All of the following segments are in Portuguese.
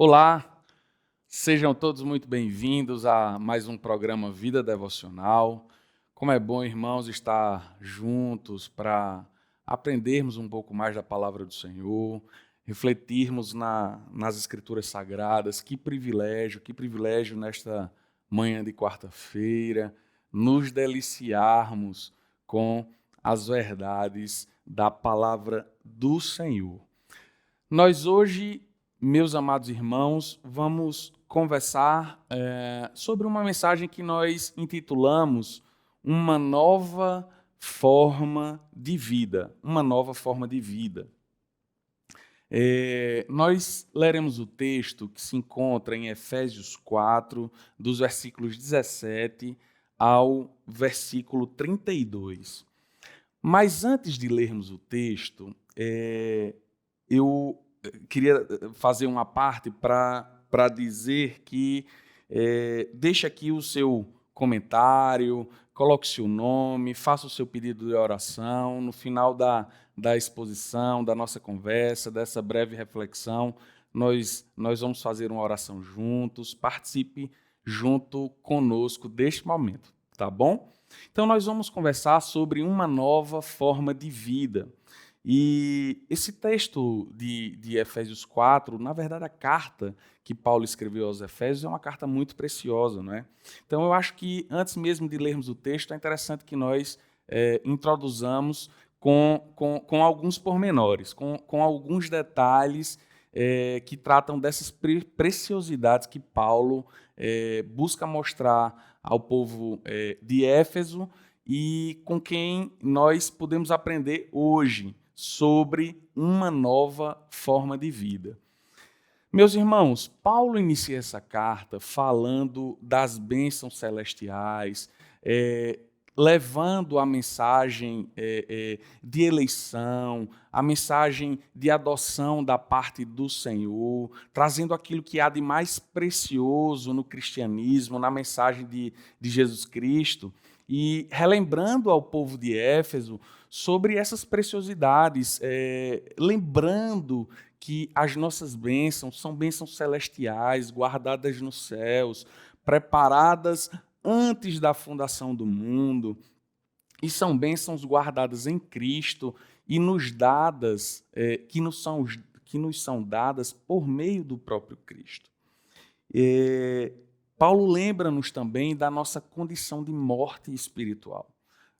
Olá, sejam todos muito bem-vindos a mais um programa Vida Devocional. Como é bom, irmãos, estar juntos para aprendermos um pouco mais da palavra do Senhor, refletirmos nas Escrituras Sagradas. Que privilégio nesta manhã de quarta-feira, nos deliciarmos com as verdades da palavra do Senhor. Nós hoje, meus amados irmãos, vamos conversar sobre uma mensagem que nós intitulamos Uma Nova Forma de Vida. Uma Nova Forma de Vida. Nós leremos o texto que se encontra em Efésios 4, dos versículos 17 ao versículo 32. Mas antes de lermos o texto, eu queria fazer uma parte para dizer que deixe aqui o seu comentário, coloque seu nome, faça o seu pedido de oração. No final da exposição, da nossa conversa, dessa breve reflexão, nós vamos fazer uma oração juntos. Participe junto conosco deste momento, tá bom? Então, nós vamos conversar sobre uma nova forma de vida. E esse texto de Efésios 4, na verdade, a carta que Paulo escreveu aos Efésios é uma carta muito preciosa, não é? Então, eu acho que, antes mesmo de lermos o texto, é interessante que nós introduzamos com alguns pormenores, com alguns detalhes que tratam dessas preciosidades que Paulo busca mostrar ao povo de Éfeso e com quem nós podemos aprender hoje sobre uma nova forma de vida. Meus irmãos, Paulo inicia essa carta falando das bênçãos celestiais, levando a mensagem de eleição, a mensagem de adoção da parte do Senhor, trazendo aquilo que há de mais precioso no cristianismo, na mensagem de Jesus Cristo, e relembrando ao povo de Éfeso sobre essas preciosidades, lembrando que as nossas bênçãos são bênçãos celestiais, guardadas nos céus, preparadas antes da fundação do mundo, e são bênçãos guardadas em Cristo e nos dadas, que nos são dadas por meio do próprio Cristo. Paulo lembra-nos também da nossa condição de morte espiritual.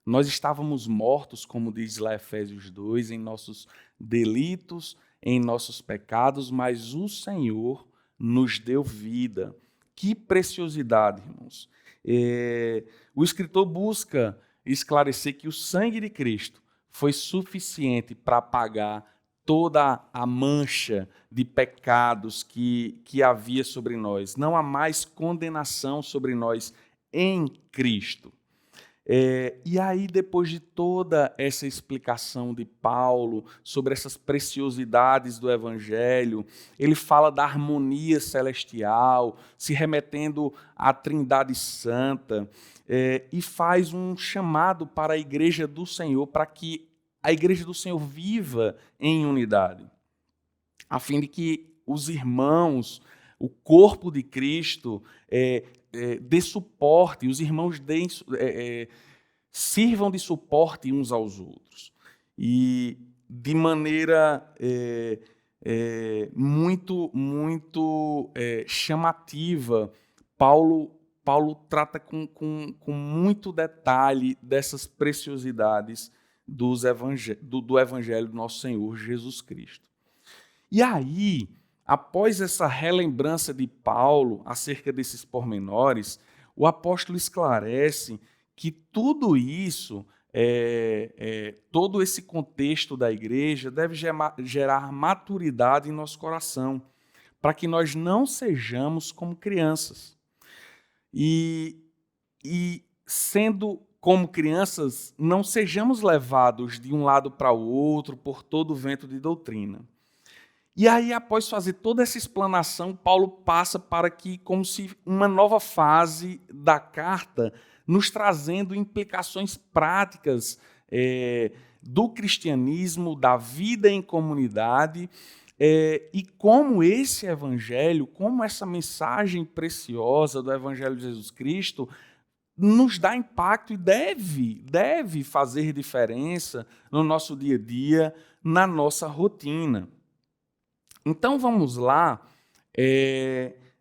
Nós estávamos mortos, como diz lá Efésios 2, em nossos delitos, em nossos pecados, mas o Senhor nos deu vida. Que preciosidade, irmãos! O escritor busca esclarecer que o sangue de Cristo foi suficiente para apagar toda a mancha de pecados que havia sobre nós. Não há mais condenação sobre nós em Cristo. E aí, depois de toda essa explicação de Paulo sobre essas preciosidades do Evangelho, ele fala da harmonia celestial, se remetendo à Trindade Santa, e faz um chamado para a Igreja do Senhor, para que a Igreja do Senhor viva em unidade, a fim de que os irmãos, o corpo de Cristo, dê suporte, os irmãos sirvam de suporte uns aos outros. E de maneira muito chamativa, Paulo trata com muito detalhe dessas preciosidades do Evangelho do nosso Senhor Jesus Cristo. E aí, após essa relembrança de Paulo acerca desses pormenores, o apóstolo esclarece que tudo isso, todo esse contexto da igreja deve gerar maturidade em nosso coração, para que nós não sejamos como crianças. E sendo como crianças, não sejamos levados de um lado para o outro por todo o vento de doutrina. E aí, após fazer toda essa explanação, Paulo passa para que, como se uma nova fase da carta, nos trazendo implicações práticas do cristianismo, da vida em comunidade, e como esse evangelho, como essa mensagem preciosa do evangelho de Jesus Cristo nos dá impacto e deve fazer diferença no nosso dia a dia, na nossa rotina. Então vamos lá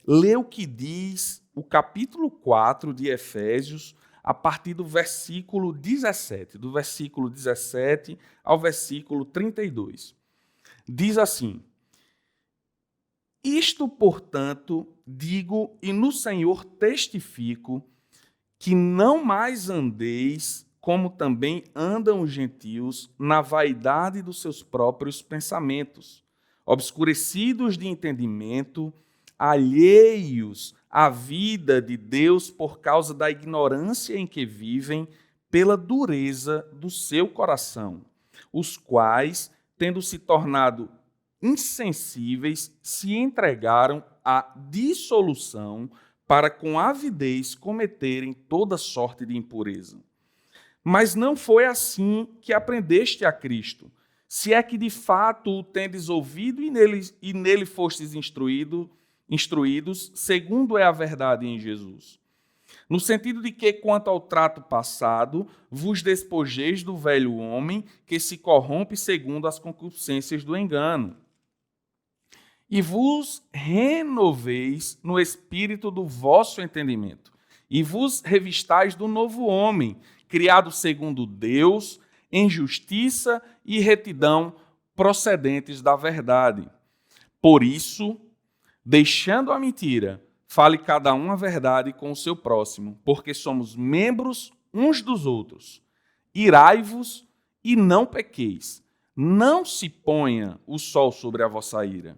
ler o que diz o capítulo 4 de Efésios, a partir do versículo 17, do versículo 17 ao versículo 32. Diz assim: Isto, portanto, digo e no Senhor testifico, que não mais andeis como também andam os gentios na vaidade dos seus próprios pensamentos, obscurecidos de entendimento, alheios à vida de Deus por causa da ignorância em que vivem, pela dureza do seu coração, os quais, tendo se tornado insensíveis, se entregaram à dissolução, para com avidez cometerem toda sorte de impureza. Mas não foi assim que aprendeste a Cristo, se é que de fato o tendes ouvido e nele fostes instruídos, segundo é a verdade em Jesus. No sentido de que, quanto ao trato passado, vos despojeis do velho homem que se corrompe segundo as concupiscências do engano, e vos renoveis no espírito do vosso entendimento, e vos revistais do novo homem, criado segundo Deus, em justiça e retidão procedentes da verdade. Por isso, deixando a mentira, fale cada um a verdade com o seu próximo, porque somos membros uns dos outros. Irai-vos e não pequeis. Não se ponha o sol sobre a vossa ira.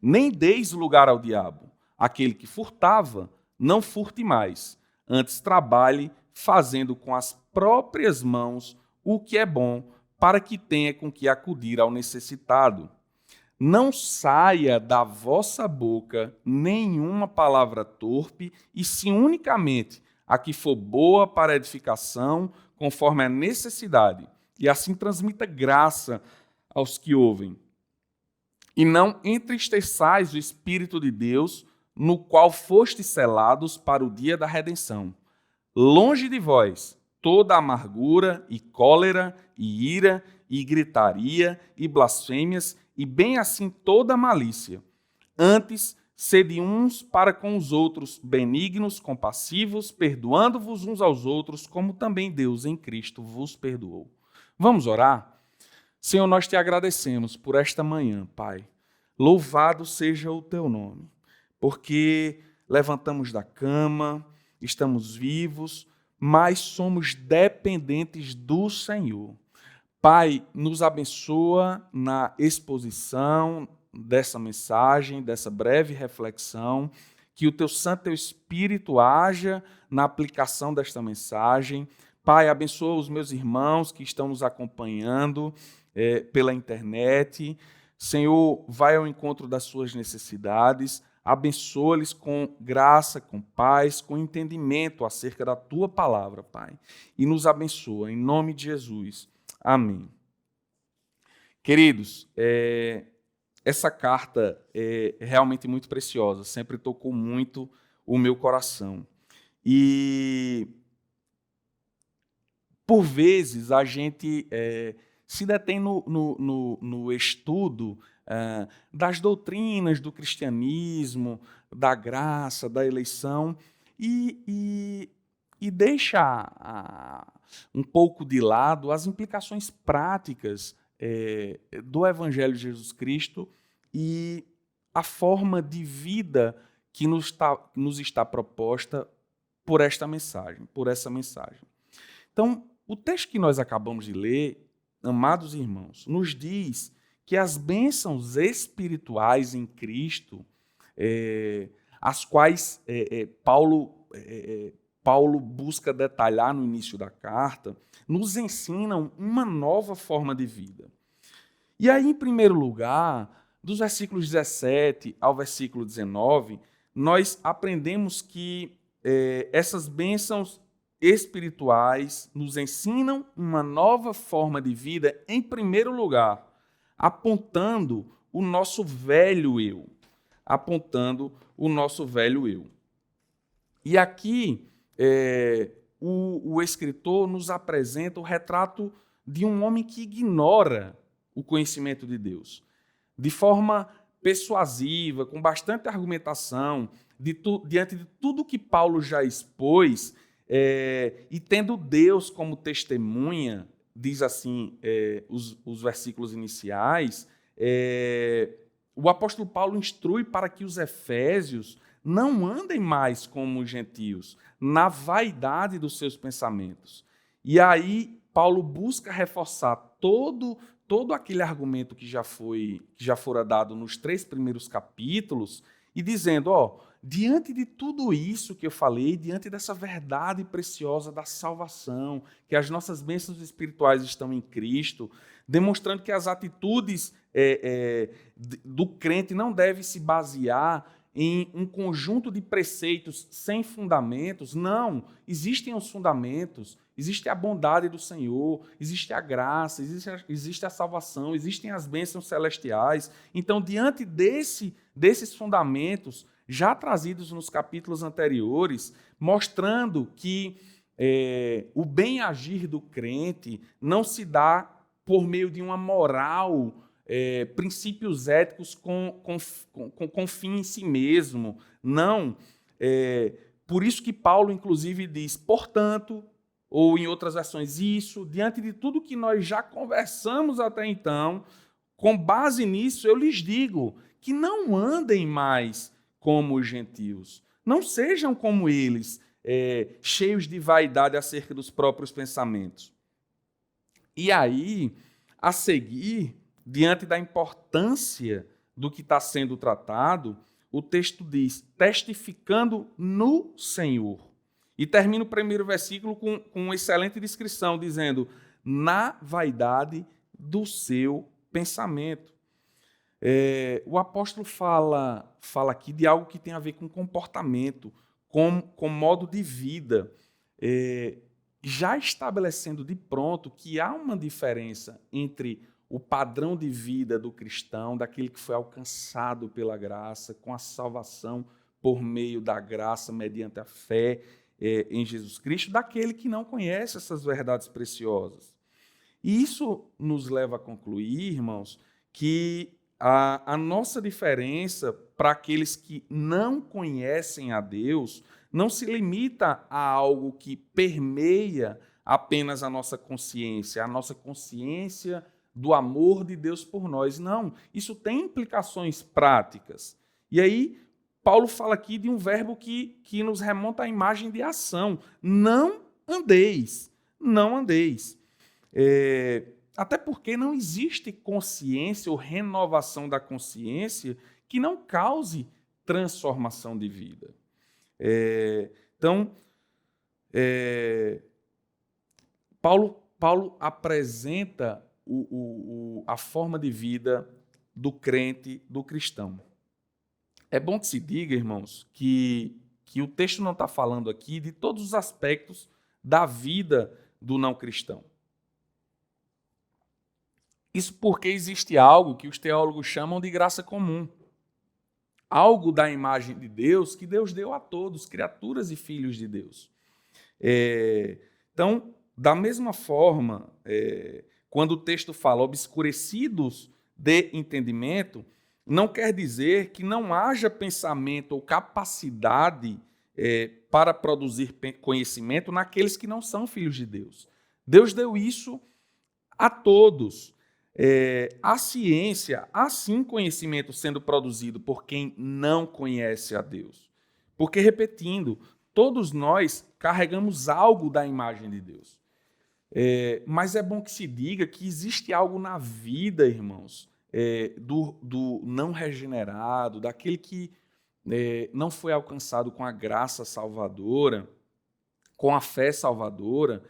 Nem deis lugar ao diabo. Aquele que furtava, não furte mais. Antes trabalhe, fazendo com as próprias mãos o que é bom, para que tenha com que acudir ao necessitado. Não saia da vossa boca nenhuma palavra torpe, e sim unicamente a que for boa para edificação, conforme a necessidade, e assim transmita graça aos que ouvem. E não entristeçais o Espírito de Deus, no qual fostes selados para o dia da redenção. Longe de vós toda amargura e cólera e ira e gritaria e blasfêmias, e bem assim toda malícia. Antes, sede uns para com os outros benignos, compassivos, perdoando-vos uns aos outros, como também Deus em Cristo vos perdoou. Vamos orar? Senhor, nós te agradecemos por esta manhã, Pai. Louvado seja o teu nome, porque levantamos da cama, estamos vivos, mas somos dependentes do Senhor. Pai, nos abençoa na exposição dessa mensagem, dessa breve reflexão, que o teu Santo Espírito haja na aplicação desta mensagem. Pai, abençoa os meus irmãos que estão nos acompanhando pela internet. Senhor, vai ao encontro das suas necessidades, abençoa-lhes com graça, com paz, com entendimento acerca da tua palavra, Pai. E nos abençoa, em nome de Jesus. Amém. Queridos, essa carta é realmente muito preciosa, sempre tocou muito o meu coração. E, por vezes, a gente se detém no estudo das doutrinas do cristianismo, da graça, da eleição, e deixa um pouco de lado as implicações práticas do Evangelho de Jesus Cristo e a forma de vida que nos está proposta por essa mensagem. Então, o texto que nós acabamos de ler, amados irmãos, nos diz que as bênçãos espirituais em Cristo, as quais Paulo busca detalhar no início da carta, nos ensinam uma nova forma de vida. E aí, em primeiro lugar, dos versículos 17 ao versículo 19, nós aprendemos que essas bênçãos espirituais nos ensinam uma nova forma de vida, em primeiro lugar, apontando o nosso velho eu. Apontando o nosso velho eu. E aqui, o escritor nos apresenta o retrato de um homem que ignora o conhecimento de Deus. De forma persuasiva, com bastante argumentação, diante de tudo que Paulo já expôs, e tendo Deus como testemunha, diz assim os versículos iniciais, o apóstolo Paulo instrui para que os efésios não andem mais como os gentios, na vaidade dos seus pensamentos. E aí Paulo busca reforçar todo aquele argumento que já fora dado nos 3 primeiros capítulos, e dizendo, diante de tudo isso que eu falei, diante dessa verdade preciosa da salvação, que as nossas bênçãos espirituais estão em Cristo, demonstrando que as atitudes do crente não devem se basear em um conjunto de preceitos sem fundamentos. Não, existem os fundamentos, existe a bondade do Senhor, existe a graça, existe a salvação, existem as bênçãos celestiais. Então, diante desses fundamentos, já trazidos nos capítulos anteriores, mostrando que o bem agir do crente não se dá por meio de uma moral, princípios éticos com fim em si mesmo. Não. Por isso que Paulo, inclusive, diz, portanto, ou em outras versões, isso, diante de tudo que nós já conversamos até então, com base nisso, eu lhes digo que não andem mais como os gentios. Não sejam como eles, cheios de vaidade acerca dos próprios pensamentos. E aí, a seguir, diante da importância do que está sendo tratado, o texto diz, testificando no Senhor. E termina o primeiro versículo com uma excelente descrição, dizendo, na vaidade do seu pensamento. O apóstolo fala aqui de algo que tem a ver com comportamento, com modo de vida, já estabelecendo de pronto que há uma diferença entre o padrão de vida do cristão, daquele que foi alcançado pela graça, com a salvação por meio da graça, mediante a fé em Jesus Cristo, daquele que não conhece essas verdades preciosas. E isso nos leva a concluir, irmãos, que a nossa diferença para aqueles que não conhecem a Deus não se limita a algo que permeia apenas a nossa consciência do amor de Deus por nós. Não, isso tem implicações práticas. E aí, Paulo fala aqui de um verbo que nos remonta à imagem de ação. Não andeis, não andeis. Até porque não existe consciência ou renovação da consciência que não cause transformação de vida. Então, Paulo apresenta a forma de vida do crente, do cristão. É bom que se diga, irmãos, que o texto não está falando aqui de todos os aspectos da vida do não cristão. Isso porque existe algo que os teólogos chamam de graça comum. Algo da imagem de Deus que Deus deu a todos, criaturas e filhos de Deus. Então, da mesma forma, quando o texto fala obscurecidos de entendimento, não quer dizer que não haja pensamento ou capacidade para produzir conhecimento naqueles que não são filhos de Deus. Deus deu isso a todos. A ciência, há sim conhecimento sendo produzido por quem não conhece a Deus. Porque, repetindo, todos nós carregamos algo da imagem de Deus. Mas é bom que se diga que existe algo na vida, irmãos, do não regenerado, daquele que não foi alcançado com a graça salvadora, com a fé salvadora,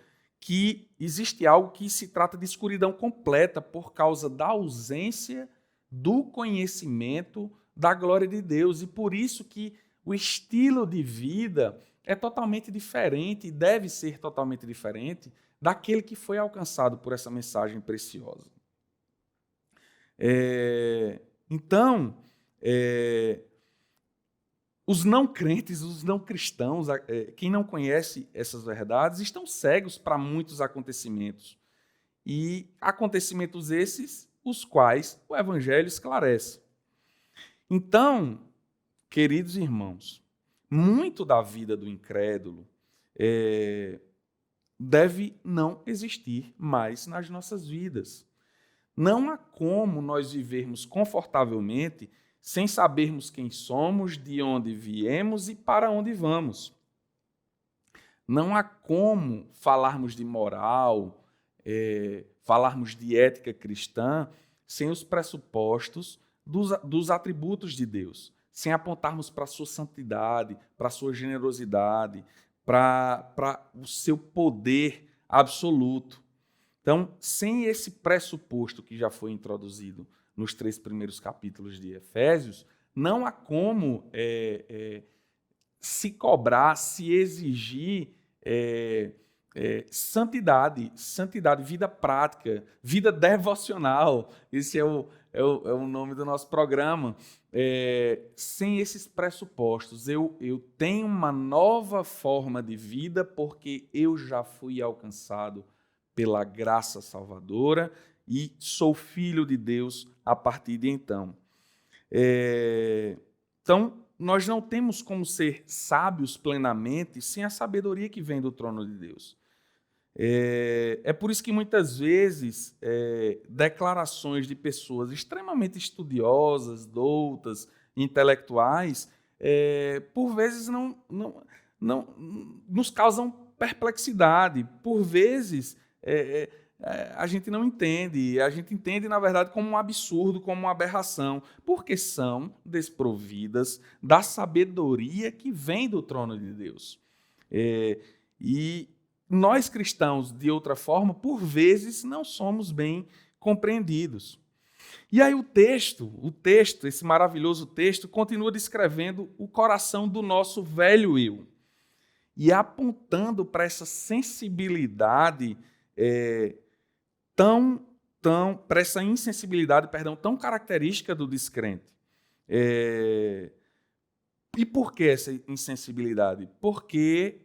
que existe algo que se trata de escuridão completa por causa da ausência do conhecimento da glória de Deus. E por isso que o estilo de vida é totalmente diferente e deve ser totalmente diferente daquele que foi alcançado por essa mensagem preciosa. Então, os não crentes, os não cristãos, quem não conhece essas verdades, estão cegos para muitos acontecimentos. E acontecimentos esses, os quais o Evangelho esclarece. Então, queridos irmãos, muito da vida do incrédulo deve não existir mais nas nossas vidas. Não há como nós vivermos confortavelmente sem sabermos quem somos, de onde viemos e para onde vamos. Não há como falarmos de moral, falarmos de ética cristã, sem os pressupostos dos atributos de Deus, sem apontarmos para a sua santidade, para a sua generosidade, para o seu poder absoluto. Então, sem esse pressuposto que já foi introduzido nos 3 primeiros capítulos de Efésios, não há como se cobrar, se exigir santidade, vida prática, vida devocional. Esse é o nome do nosso programa. Sem esses pressupostos, eu tenho uma nova forma de vida porque eu já fui alcançado pela graça salvadora e sou filho de Deus a partir de então. Então, nós não temos como ser sábios plenamente sem a sabedoria que vem do trono de Deus. É por isso que muitas vezes declarações de pessoas extremamente estudiosas, doutas, intelectuais, por vezes não nos causam perplexidade. Por vezes a gente não entende, a gente entende, na verdade, como um absurdo, como uma aberração, porque são desprovidas da sabedoria que vem do trono de Deus. E nós cristãos, de outra forma, por vezes não somos bem compreendidos. E aí o texto, esse maravilhoso texto, continua descrevendo o coração do nosso velho eu e apontando para essa sensibilidade para essa insensibilidade, tão característica do descrente. E por que essa insensibilidade? Porque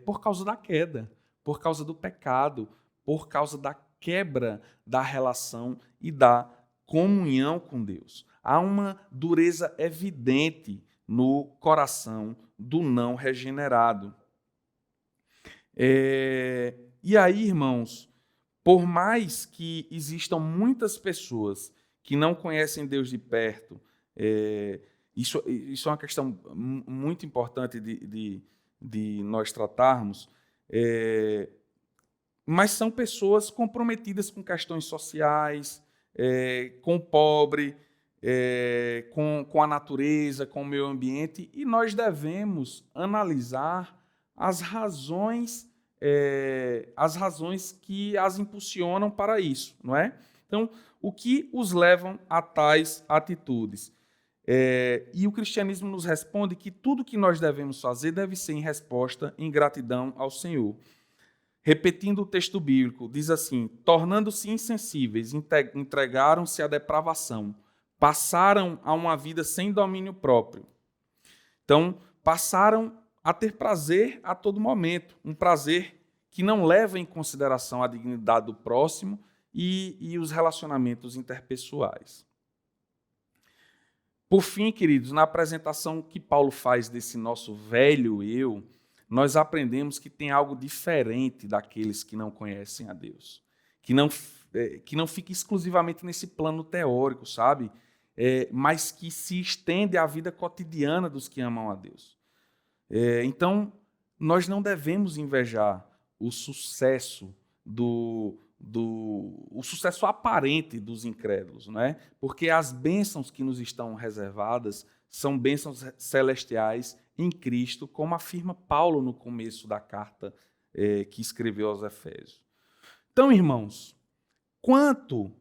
por causa da queda, por causa do pecado, por causa da quebra da relação e da comunhão com Deus. Há uma dureza evidente no coração do não regenerado. E aí, irmãos, por mais que existam muitas pessoas que não conhecem Deus de perto, isso é uma questão muito importante de nós tratarmos, mas são pessoas comprometidas com questões sociais, com o pobre, com a natureza, com o meio ambiente, e nós devemos analisar as razões que as impulsionam para isso, não é? Então, o que os levam a tais atitudes? E o cristianismo nos responde que tudo que nós devemos fazer deve ser em resposta, em gratidão ao Senhor. Repetindo o texto bíblico, diz assim: tornando-se insensíveis, entregaram-se à depravação, passaram a uma vida sem domínio próprio. Então, passaram a ter prazer a todo momento, um prazer que não leva em consideração a dignidade do próximo e os relacionamentos interpessoais. Por fim, queridos, na apresentação que Paulo faz desse nosso velho eu, nós aprendemos que tem algo diferente daqueles que não conhecem a Deus, que não fica exclusivamente nesse plano teórico, sabe? Mas que se estende à vida cotidiana dos que amam a Deus. Então, nós não devemos invejar o sucesso o sucesso aparente dos incrédulos, não é? Porque as bênçãos que nos estão reservadas são bênçãos celestiais em Cristo, como afirma Paulo no começo da carta que escreveu aos Efésios. Então, irmãos, quanto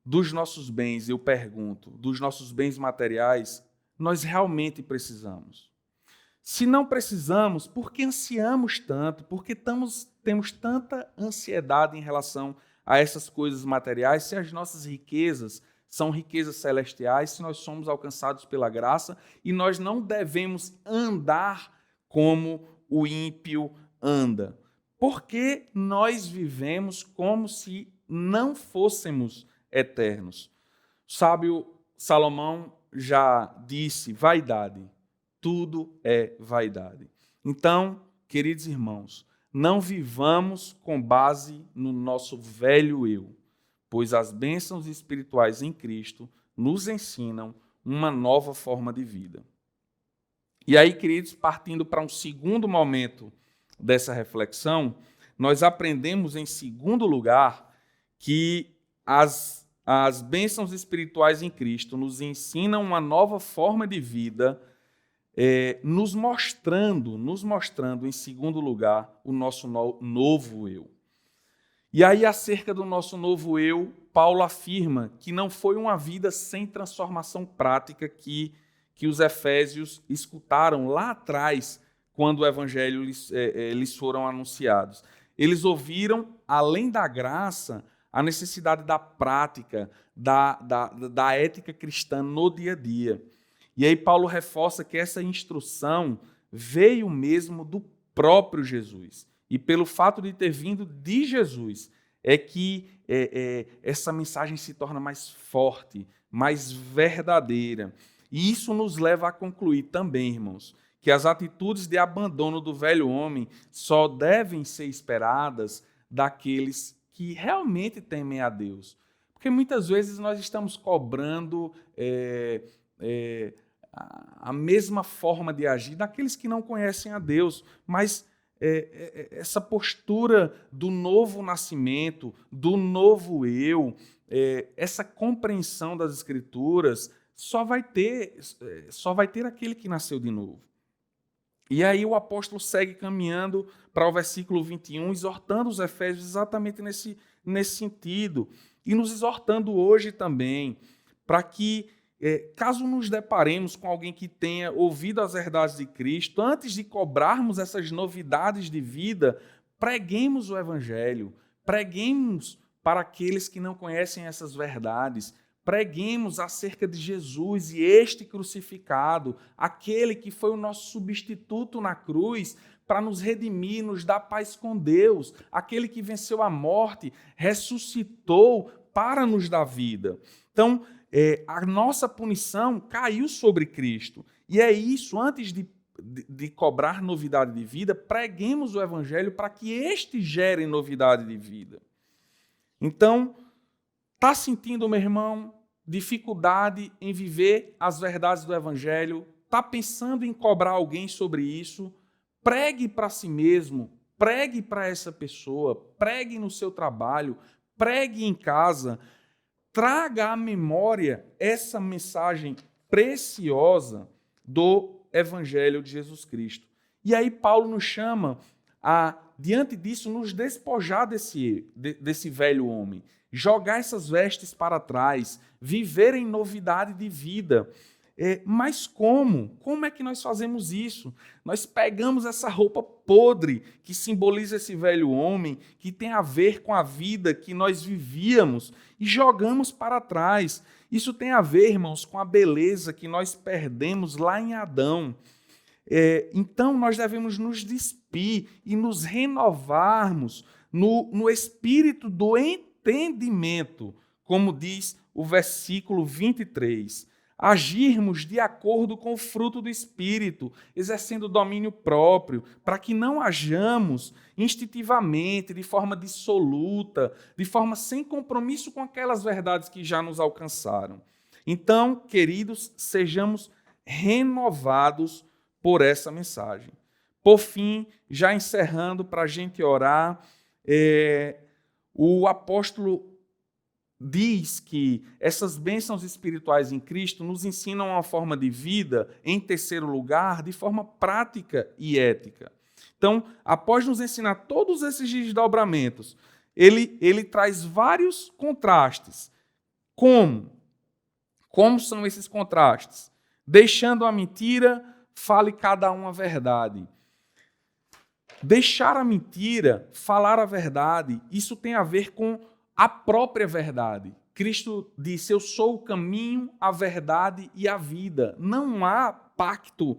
dos nossos bens, eu pergunto, dos nossos bens materiais, nós realmente precisamos? Se não precisamos, por que ansiamos tanto? Por que temos tanta ansiedade em relação a essas coisas materiais, se as nossas riquezas são riquezas celestiais se nós somos alcançados pela graça, e nós não devemos andar como o ímpio anda. Porque nós vivemos como se não fôssemos eternos. O sábio Salomão já disse: vaidade, tudo é vaidade. Então, queridos irmãos, não vivamos com base no nosso velho eu, pois as bênçãos espirituais em Cristo nos ensinam uma nova forma de vida. E aí, queridos, partindo para um segundo momento dessa reflexão, nós aprendemos, em segundo lugar, que as bênçãos espirituais em Cristo nos ensinam uma nova forma de vida, nos mostrando, em segundo lugar, o nosso novo eu. E aí, acerca do nosso novo eu, Paulo afirma que não foi uma vida sem transformação prática que os efésios escutaram lá atrás, quando o evangelho lhes foram anunciados. Eles ouviram, além da graça, a necessidade da prática, da ética cristã no dia a dia. E aí Paulo reforça que essa instrução veio mesmo do próprio Jesus. E pelo fato de ter vindo de Jesus, é que essa mensagem se torna mais forte, mais verdadeira. E isso nos leva a concluir também, irmãos, que as atitudes de abandono do velho homem só devem ser esperadas daqueles que realmente temem a Deus. Porque muitas vezes nós estamos cobrando a mesma forma de agir daqueles que não conhecem a Deus, mas essa postura do novo nascimento, do novo eu, essa compreensão das Escrituras, só vai ter aquele que nasceu de novo. E aí o apóstolo segue caminhando para o versículo 21, exortando os efésios exatamente nesse sentido, e nos exortando hoje também, para que, caso nos deparemos com alguém que tenha ouvido as verdades de Cristo, antes de cobrarmos essas novidades de vida, preguemos o Evangelho, preguemos para aqueles que não conhecem essas verdades, preguemos acerca de Jesus e este crucificado, aquele que foi o nosso substituto na cruz para nos redimir, nos dar paz com Deus, aquele que venceu a morte, ressuscitou para nos dar vida. Então, a nossa punição caiu sobre Cristo. E é isso, antes de cobrar novidade de vida, preguemos o Evangelho para que este gere novidade de vida. Então, está sentindo, meu irmão, dificuldade em viver as verdades do Evangelho? Está pensando em cobrar alguém sobre isso? Pregue para si mesmo, pregue para essa pessoa, pregue no seu trabalho, pregue em casa. Traga à memória essa mensagem preciosa do Evangelho de Jesus Cristo. E aí Paulo nos chama a, diante disso, nos despojar desse velho homem, jogar essas vestes para trás, viver em novidade de vida. Mas como? Como é que nós fazemos isso? Nós pegamos essa roupa podre que simboliza esse velho homem, que tem a ver com a vida que nós vivíamos, e jogamos para trás. Isso tem a ver, irmãos, com a beleza que nós perdemos lá em Adão. Então, nós devemos nos despir e nos renovarmos no espírito do entendimento, como diz o versículo 23. Agirmos de acordo com o fruto do Espírito, exercendo domínio próprio, para que não hajamos instintivamente, de forma dissoluta, de forma sem compromisso com aquelas verdades que já nos alcançaram. Então, queridos, sejamos renovados por essa mensagem. Por fim, já encerrando para a gente orar, o apóstolo diz que essas bênçãos espirituais em Cristo nos ensinam uma forma de vida, em terceiro lugar, de forma prática e ética. Então, após nos ensinar todos esses desdobramentos, ele traz vários contrastes. Como? Como são esses contrastes? Deixando a mentira, fale cada um a verdade. Deixar a mentira, falar a verdade, isso tem a ver com a própria verdade. Cristo disse: eu sou o caminho, a verdade e a vida. Não há pacto,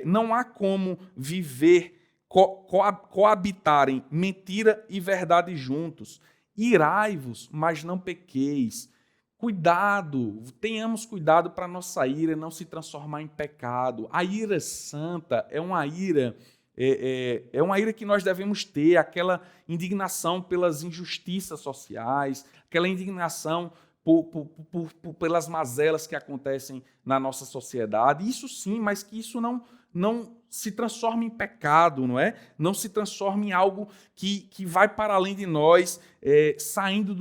não há como viver, coabitarem mentira e verdade juntos. Irai-vos, mas não pequeis. Cuidado, tenhamos cuidado para nossa ira não se transformar em pecado. A ira santa é uma ira uma ira que nós devemos ter, aquela indignação pelas injustiças sociais, aquela indignação pelas mazelas que acontecem na nossa sociedade. Isso sim, mas que isso não se transforme em pecado, não é? Não se transforme em algo que vai para além de nós, saindo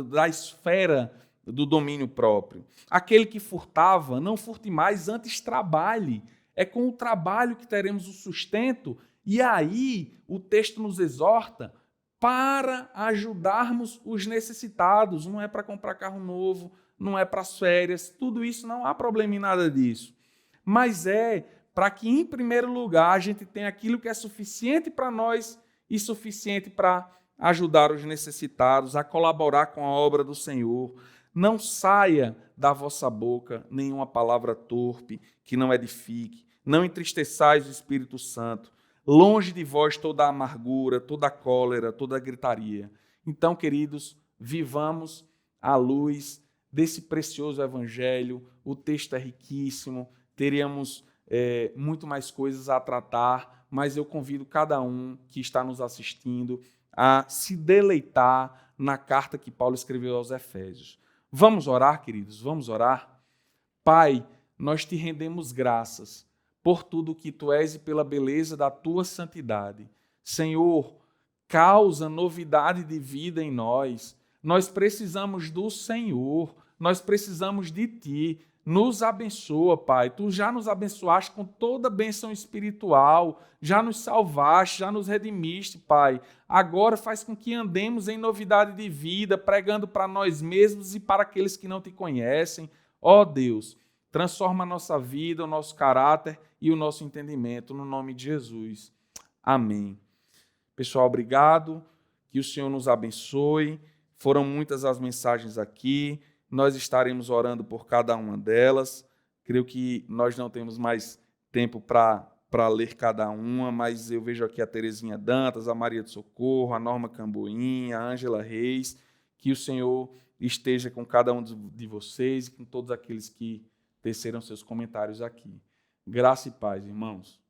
da esfera do domínio próprio. Aquele que furtava, não furte mais, antes trabalhe. É com o trabalho que teremos o sustento. E aí o texto nos exorta para ajudarmos os necessitados. Não é para comprar carro novo, não é para as férias, tudo isso não há problema em nada disso. Mas é para que, em primeiro lugar, a gente tenha aquilo que é suficiente para nós e suficiente para ajudar os necessitados, a colaborar com a obra do Senhor. Não saia da vossa boca nenhuma palavra torpe que não edifique. Não entristeçais o Espírito Santo. Longe de vós toda a amargura, toda a cólera, toda a gritaria. Então, queridos, vivamos à luz desse precioso evangelho. O texto é riquíssimo, teríamos muito mais coisas a tratar, mas eu convido cada um que está nos assistindo a se deleitar na carta que Paulo escreveu aos Efésios. Vamos orar, queridos, vamos orar? Pai, nós te rendemos graças por tudo que tu és e pela beleza da tua santidade. Senhor, causa novidade de vida em nós. Nós precisamos do Senhor, nós precisamos de ti. Nos abençoa, Pai. Tu já nos abençoaste com toda a bênção espiritual, já nos salvaste, já nos redimiste, Pai. Agora faz com que andemos em novidade de vida, pregando para nós mesmos e para aqueles que não te conhecem. Ó Deus, transforma a nossa vida, o nosso caráter e o nosso entendimento, no nome de Jesus. Amém. Pessoal, obrigado, que o Senhor nos abençoe. Foram muitas as mensagens aqui, nós estaremos orando por cada uma delas. Creio que nós não temos mais tempo para ler cada uma, mas eu vejo aqui a Terezinha Dantas, a Maria de Socorro, a Norma Camboinha, a Ângela Reis. Que o Senhor esteja com cada um de vocês e com todos aqueles que teceram seus comentários aqui. Graça e paz, irmãos.